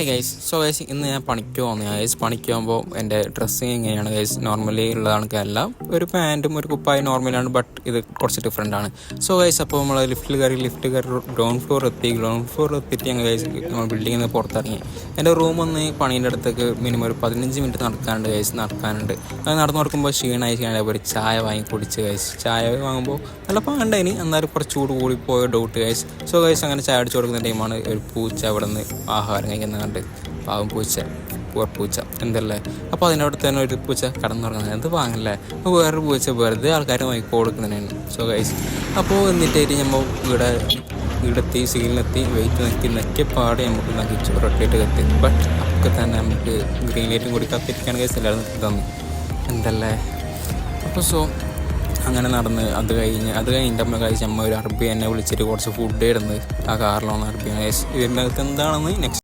Hi guys. Guys ഇന്ന് ഞാൻ പണിക്ക് പോകുന്നത് പണിക്ക് പോകുമ്പോൾ എൻ്റെ ഡ്രസ്സിങ് എങ്ങനെയാണ് ഗൈസ്, നോർമലി ഉള്ളതാണെന്നല്ല, ഒരു പാൻറ്റും ഒരു കുപ്പായും നോർമലാണ്, ബട്ട് ഇത് കുറച്ച് ഡിഫറെൻ്റ് ആണ്. ഗൈസ് അപ്പോൾ നമ്മൾ ലിഫ്റ്റ് കയറി ഗ്രൗണ്ട് ഫ്ലോർ എത്തിയിട്ട് ഞങ്ങൾ ഗൈസ് നമ്മൾ ബിൽഡിങ്ങിൽ നിന്ന് പുറത്തിറങ്ങി. എൻ്റെ റൂമൊന്ന് പണീൻ്റെ അടുത്തേക്ക് മിനിമം ഒരു 15 മിനിറ്റ് നടക്കാനുണ്ട്. അത് നടന്നു കൊടുക്കുമ്പോൾ ക്ഷീണമായി ഒരു ചായ വാങ്ങി കുടിച്ച് ഗൈസ്. ചായ വാങ്ങുമ്പോൾ നല്ല പാണ്ടായിന്, എന്നാലും കുറച്ച് ചൂട് കൂടിപ്പോയ ഡൗട്ട് ഗൈസ്. ഗൈസ് അങ്ങനെ ചായ അടിച്ചു കൊടുക്കുന്ന ടൈമാണ് ഒരു പൂച്ച അവിടെ നിന്ന് ആഹാരം കഴിക്കുന്ന കണ്ട്. പാവം പൂച്ച എന്തല്ലേ. അപ്പോൾ അതിനോട് തന്നെ ഒരു പൂച്ച കടന്നുറങ്ങുന്നത്, എന്ത് വാങ്ങല്ലേ. അപ്പോൾ വേറൊരു പൂച്ച വെറുതെ ആൾക്കാർ വാങ്ങി കൊടുക്കുന്നതിനാണ്. ഗൈസ് അപ്പോൾ എന്നിട്ടായിട്ട് നമ്മൾ ഇവിടെത്തി സീലിനെത്തി വെയിറ്റ് നെക്കിയപ്പാടെ നമുക്ക് നക്കിച്ചു റൊട്ടേറ്റ് കത്തി. ബട്ട് ഒക്കെ തന്നെ നമുക്ക് ഗ്രീൻ ലൈറ്റും കൂടി കത്തിരിക്കുകയാണ് ഗൈസ്, എല്ലാവരും തന്നു എന്തല്ലേ. അപ്പോൾ അങ്ങനെ നടന്ന് അത് കഴിഞ്ഞിട്ട് നമ്മൾ കഴിച്ച് ഒരു അറബി എന്നെ വിളിച്ചിട്ട് കുറച്ച് ഫുഡ് ഇടുന്നത് ആ കാറിലാണ്. അറബി ഇതിൻ്റെ അകത്ത് എന്താണെന്ന് നെക്സ്റ്റ്